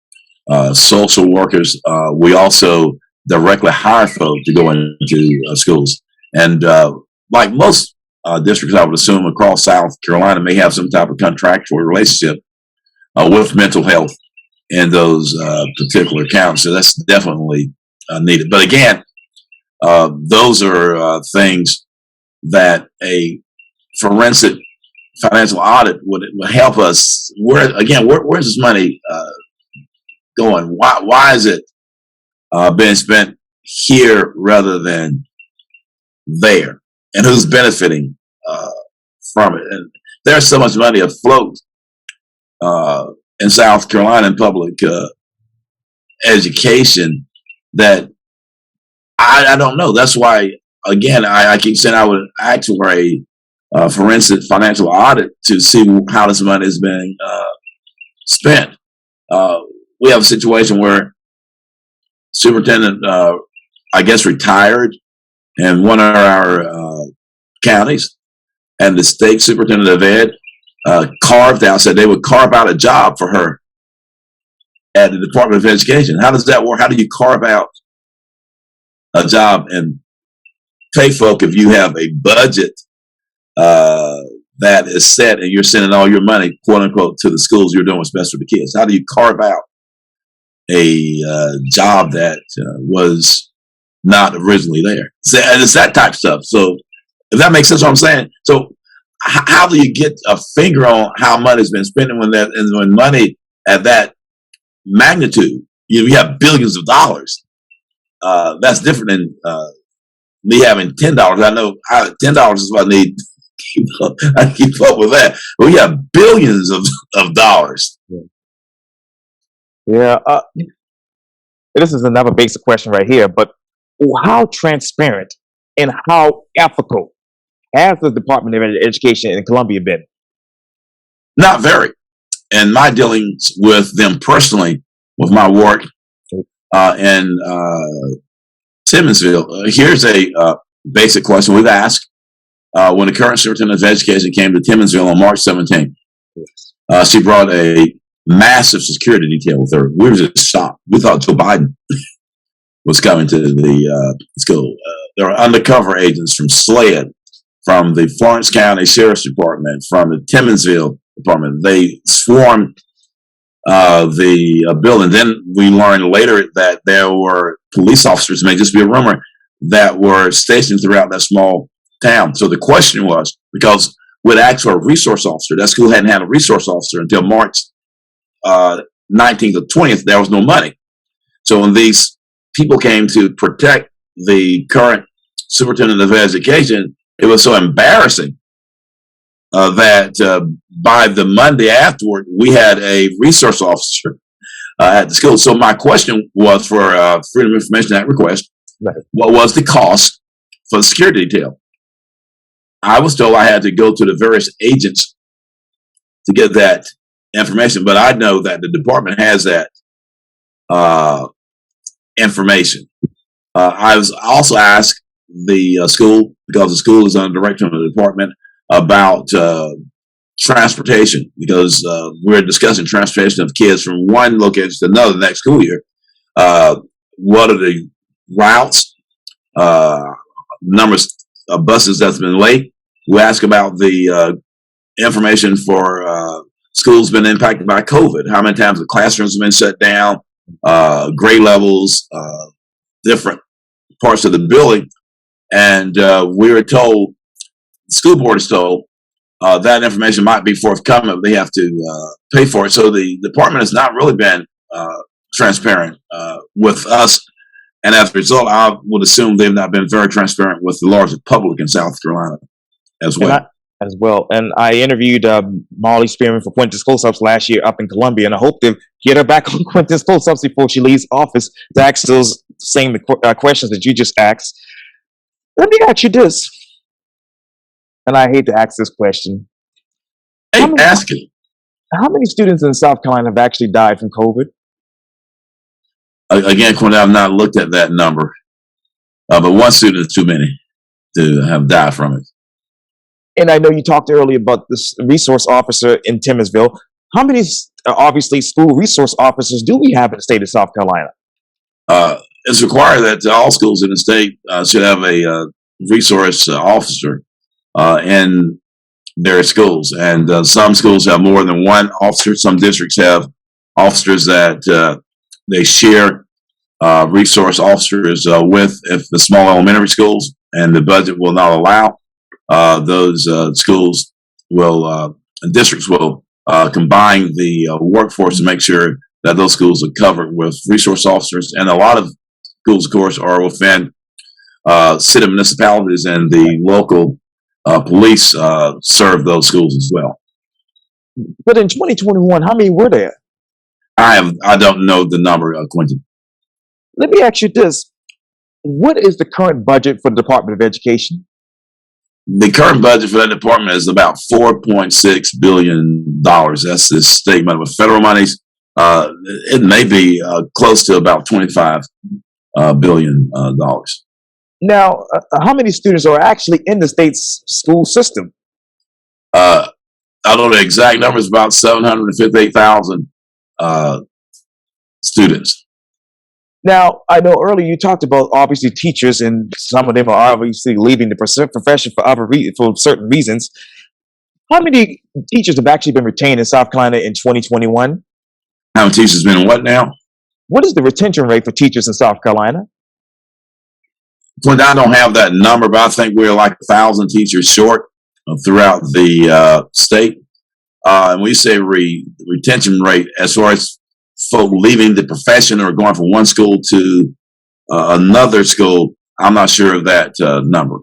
social workers. We also directly hire folks to go into schools. And like most districts, I would assume across South Carolina may have some type of contractual relationship with mental health in those particular counties. So that's definitely needed. But again, those are things that a forensic financial audit would help us. Where's this money going? Why is it being spent here rather than there? And who's benefiting from it? And there's so much money afloat in South Carolina in public education that I don't know. That's why, again, I keep saying I would ask for a forensic financial audit to see how this money is being spent. We have a situation where superintendent, I guess, retired in one of our counties, and the state superintendent of ed said they would carve out a job for her at the Department of Education. How does that work? How do you carve out a job and pay folk if you have a budget that is set and you're sending all your money, quote unquote, to the schools you're doing what's best for the kids? How do you carve out a job that was not originally there? And it's that type of stuff. So if that makes sense what I'm saying. So how do you get a finger on how money's been spent when money at that magnitude, you have billions of dollars. That's different than me having $10. I know $10 is what I need to keep up with that. But we have billions of dollars. Yeah. This is another basic question right here, but how transparent and how ethical has the Department of Education in Colombia been? Not very. And my dealings with them personally, with my work in Timminsville, here's a basic question we've asked. When the current superintendent of education came to Timminsville on March 17th, she brought a massive security detail with her. We were just shocked. We thought Joe Biden was coming to the school. There were undercover agents from SLED, from the Florence County Sheriff's Department, from the Timminsville Department. They swarmed the building. Then we learned later that there were police officers, may just be a rumor, that were stationed throughout that small town. So the question was, because we'd asked for a resource officer, that school hadn't had a resource officer until March 19th or 20th, there was no money. So when these people came to protect the current superintendent of education, it was so embarrassing that by the Monday afterward, we had a resource officer at the school. So my question was for Freedom of Information Act request, right, what was the cost for the security detail? I was told I had to go to the various agents to get that information, but I know that the department has that information. I was also asked the school, because the school is under direction of the department, about transportation, because we're discussing transportation of kids from one location to another next school year. What are the routes, numbers of buses that's been late? We ask about the information for schools been impacted by COVID. How many times the classrooms have been shut down, grade levels, different parts of the building. And we were told, the school board is told, that information might be forthcoming, but they have to pay for it. So the department has not really been transparent with us. And as a result, I would assume they've not been very transparent with the larger public in South Carolina as well. And I interviewed Molly Spearman for Quintin's Close-Ups last year up in Colombia, and I hope to get her back on Quintin's Close-Ups before she leaves office to ask those same questions that you just asked. Let me ask you this, and I hate to ask this question. Hey, ask it. How many students in South Carolina have actually died from COVID? Again, Quintin, I've not looked at that number, but one student is too many to have died from it. And I know you talked earlier about this resource officer in Timminsville. How many, obviously, school resource officers do we have in the state of South Carolina? It's required that all schools in the state should have a resource officer in their schools. And some schools have more than one officer. Some districts have officers that they share resource officers with, if the small elementary schools and the budget will not allow. Those schools will, districts will combine the workforce to make sure that those schools are covered with resource officers. And a lot of schools, of course, are within city municipalities, and the local police serve those schools as well. But in 2021, how many were there? I don't know the number, Quintin. Let me ask you this. What is the current budget for the Department of Education? The current budget for that department is about $4.6 billion. That's the state money. With federal monies, it may be close to about $25 billion. Now, how many students are actually in the state's school system? I don't know the exact numbers, about 758,000 students. Now, I know earlier you talked about obviously teachers, and some of them are obviously leaving the profession for certain reasons. How many teachers have actually been retained in South Carolina in 2021? How many teachers been in what now? What is the retention rate for teachers in South Carolina? Well, I don't have that number, but I think we're like 1,000 teachers short throughout the state. And we say retention rate, as far as folk leaving the profession or going from one school to another school, I'm not sure of that number.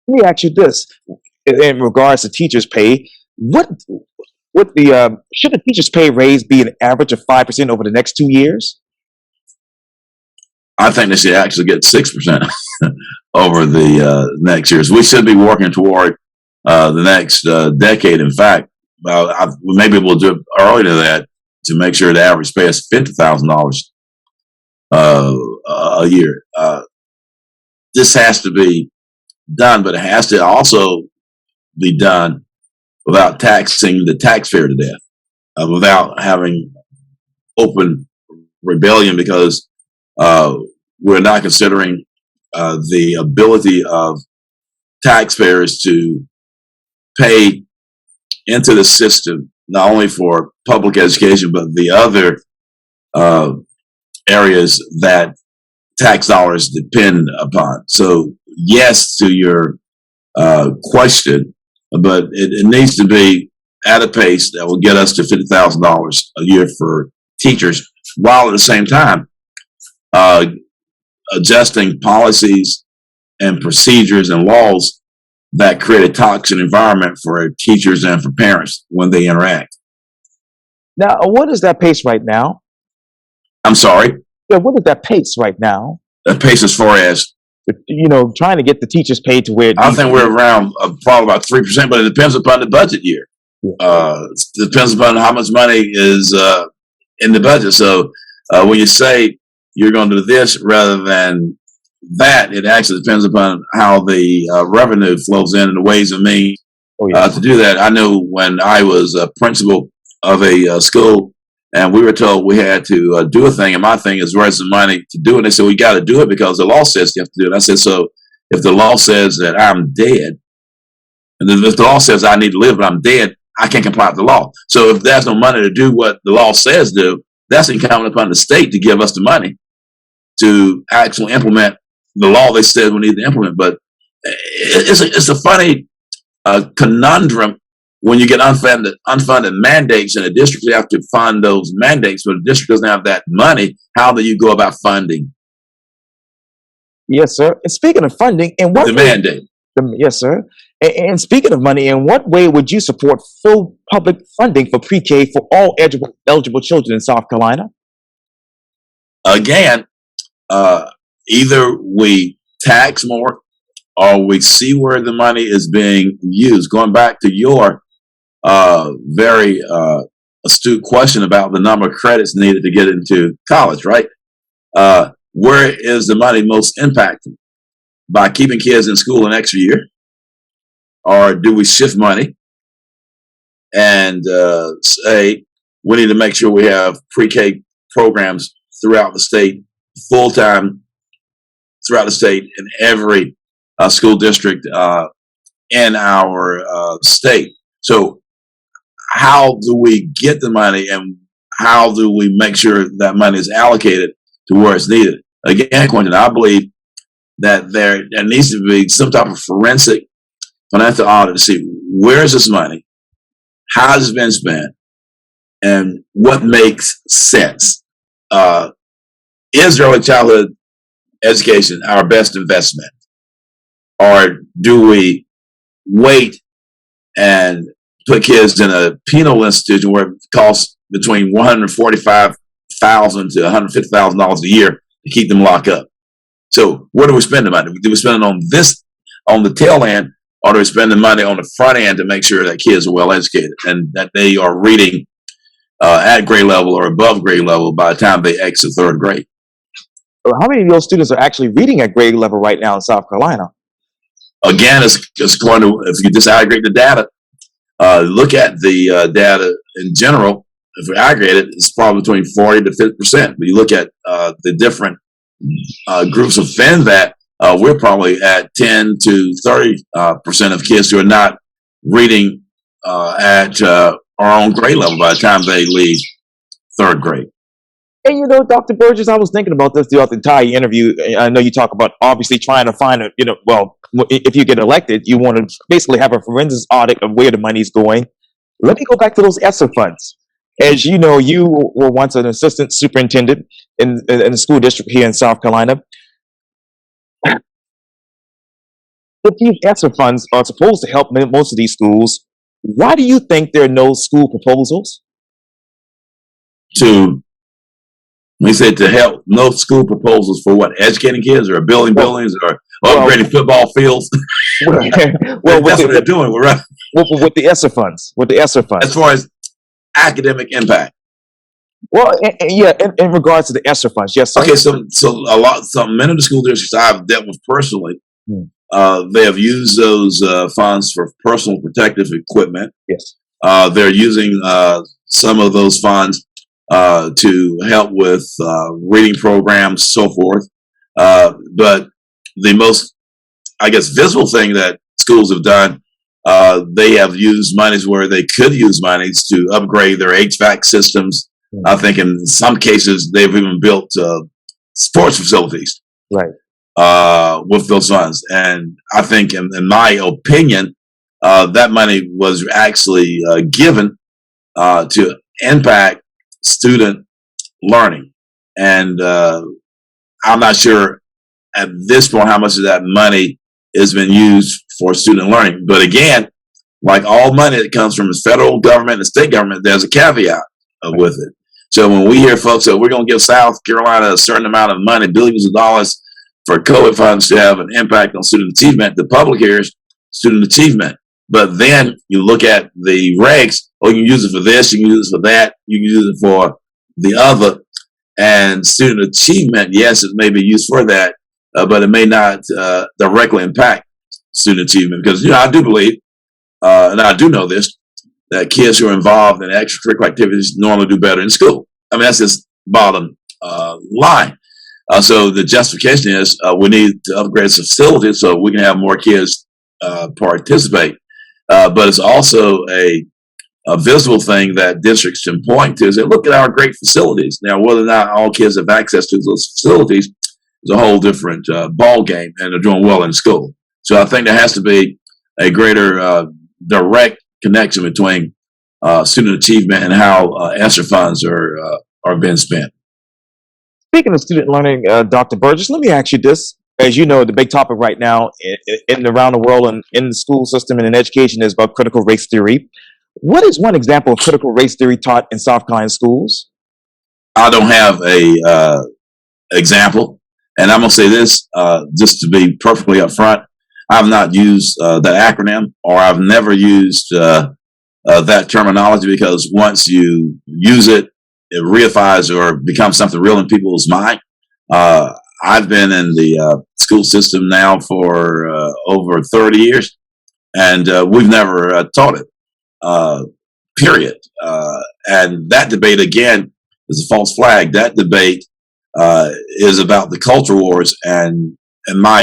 Let me ask you this: in regards to teachers' pay, should the teachers' pay raise be an average of 5% over the next 2 years? I think they should actually get 6% over the next years. We should be working toward the next decade. In fact, maybe we'll do it earlier than that to make sure the average pay is $50,000 a year. This has to be done, but it has to also be done without taxing the taxpayer to death, without having open rebellion, because we're not considering the ability of taxpayers to pay into the system, not only for public education, but the other areas that tax dollars depend upon. So yes to your question, but it needs to be at a pace that will get us to $50,000 a year for teachers, while at the same time adjusting policies and procedures and laws that create a toxic environment for teachers and for parents when they interact. Now, what is that pace right now? I'm sorry? Yeah, what is that pace right now? That pace as far as? Trying to get the teachers paid to where I think we're around probably about 3%, but it depends upon the budget year. It depends upon how much money is in the budget. So when you say, you're going to do this rather than that. It actually depends upon how the revenue flows in and the ways and means to do that. I know when I was a principal of a school and we were told we had to do a thing, and my thing is raise some money to do it. They said, we got to do it because the law says you have to do it. I said, so if the law says that I'm dead, and if the law says I need to live but I'm dead, I can't comply with the law. So if there's no money to do what the law says do, that's incumbent upon the state to give us the money to actually implement the law they said we need to implement. But it's a funny conundrum when you get unfunded mandates, and the district have to fund those mandates, but the district doesn't have that money. How do you go about funding? Yes, sir. And speaking of funding, in what the way, mandate? Yes, sir. And speaking of money, in what way would you support full public funding for pre-K for all eligible children in South Carolina? Again, either we tax more or we see where the money is being used. Going back to your very astute question about the number of credits needed to get into college, right? Where is the money most impactful? By keeping kids in school an extra year? Or do we shift money and say we need to make sure we have pre-K programs throughout the state, full-time throughout the state in every school district in our state? So how do we get the money, and how do we make sure that money is allocated to where it's needed? Again, Quintin, I believe that there needs to be some type of forensic financial audit to see where is this money, how has it been spent, and what makes sense. Is early childhood education our best investment? Or do we wait and put kids in a penal institution where it costs between $145,000 to $150,000 a year to keep them locked up? So where do we spend the money? Do we spend it on this, on the tail end, or do we spend the money on the front end to make sure that kids are well educated and that they are reading at grade level or above grade level by the time they exit third grade? How many of those students are actually reading at grade level right now in South Carolina? Again, it's going to, if you disaggregate the data, look at the data in general. If we aggregate it, it's probably between 40 to 50%. But you look at the different groups within that, we're probably at 10 to 30% of kids who are not reading at our own grade level by the time they leave third grade. And you know, Dr. Burgess, I was thinking about this throughout the entire interview. I know you talk about obviously trying to find a, if you get elected, you want to basically have a forensic audit of where the money's going. Let me go back to those Essa funds. As you know, you were once an assistant superintendent in the school district here in South Carolina. If these Essa funds are supposed to help most of these schools, why do you think there are no school proposals? We said to help, no school proposals for what? Educating kids or building buildings or upgrading football fields? Well, that's what they're doing, right? With the Essa funds. With the Essa funds. As far as academic impact. Well, in regards to the Essa funds, yes. Sir. Okay, so many of the school districts I've dealt with personally, they have used those funds for personal protective equipment. Yes. They're using some of those funds to help with reading programs, so forth. But the most, I guess, visible thing that schools have done, they have used monies where they could use monies to upgrade their HVAC systems. I think in some cases they've even built sports facilities, right, with those funds. And I think, in my opinion, that money was actually given to impact student learning. And I'm not sure at this point how much of that money has been used for student learning. But again, like all money that comes from the federal government and state government, there's a caveat with it. So when we hear folks that we're going to give South Carolina a certain amount of money, billions of dollars for COVID funds to have an impact on student achievement, the public hears student achievement. But then you look at the regs, you can use it for this, you can use it for that, you can use it for the other. And student achievement, yes, it may be used for that, but it may not directly impact student achievement because, I do believe, and I do know this, that kids who are involved in extracurricular activities normally do better in school. I mean, that's just bottom line. So the justification is we need to upgrade the facilities so we can have more kids participate. But it's also a visible thing that districts can point to is that look at our great facilities. Now, whether or not all kids have access to those facilities is a whole different ball game, and they're doing well in school. So I think there has to be a greater direct connection between student achievement and how ESSER funds are being spent. Speaking of student learning, Dr. Burgess, let me ask you this. As you know, the big topic right now in and around the world and in the school system and in education is about critical race theory. What is one example of critical race theory taught in South Carolina schools? I don't have a example, and I'm gonna say this just to be perfectly upfront. I've not used that acronym, or I've never used that terminology because once you use it, it reifies or becomes something real in people's mind. I've been in the school system now for over 30 years, and we've never taught it. Period. And that debate again is a false flag. That debate is about the culture wars, and in my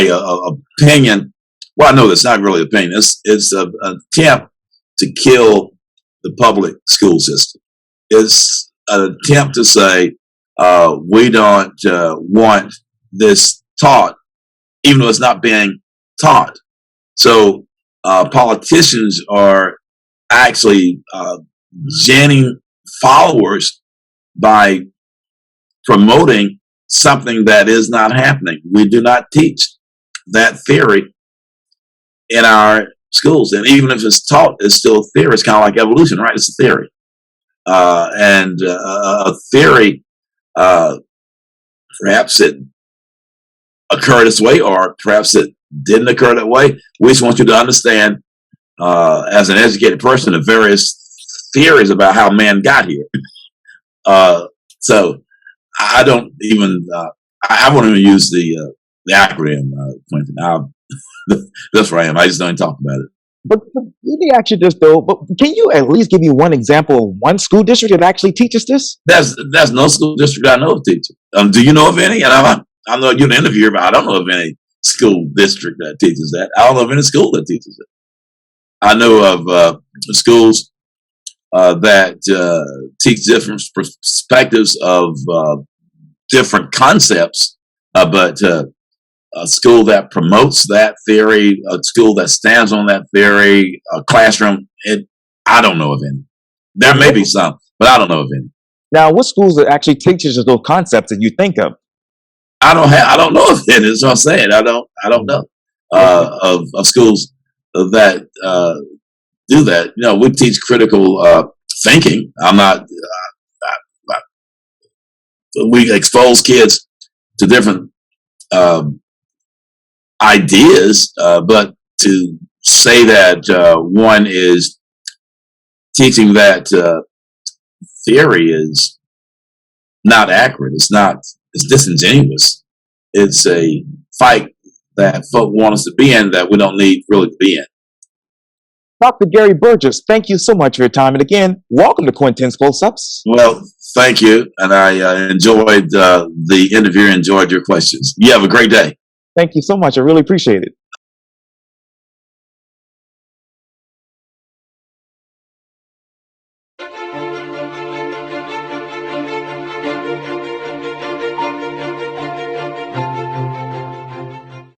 opinion, well, I know that's not really opinion. It's an attempt to kill the public school system. It's an attempt to say we don't want this taught, even though it's not being taught. So politicians are actually gaining followers by promoting something that is not happening. We do not teach that theory in our schools, and even if it's taught, it's still a theory. It's kind of like evolution, right? It's a theory, and a theory. Perhaps it occurred this way, or perhaps it didn't occur that way. We just want you to understand, as an educated person, the various theories about how man got here. So I don't even, I won't even use the acronym, Quintin. That's where I am. I just don't even talk about it. But let me ask you this though. But can you at least give me one example of one school district that actually teaches this? There's no school district I know of teaching. Do you know of any? And I know you're an interviewer, but I don't know of any school district that teaches that. I don't know of any school that teaches it. I know of schools that teach different perspectives of different concepts, but a school that promotes that theory, a school that stands on that theory, a classroom, I don't know of any. There may be some, but I don't know of any. Now, what schools that actually teaches those concepts that you think of? I don't know of any. That's what I'm saying. I don't know of schools that do that. We teach critical thinking. We expose kids to different ideas, but to say that one is teaching that theory is not accurate. It's disingenuous. It's a fight that folk want us to be in that we don't need really to be in. Dr. Gary Burgess, thank you so much for your time. And again, welcome to Quintin's Close-Ups. Well, thank you. And I enjoyed the interview, enjoyed your questions. You have a great day. Thank you so much. I really appreciate it.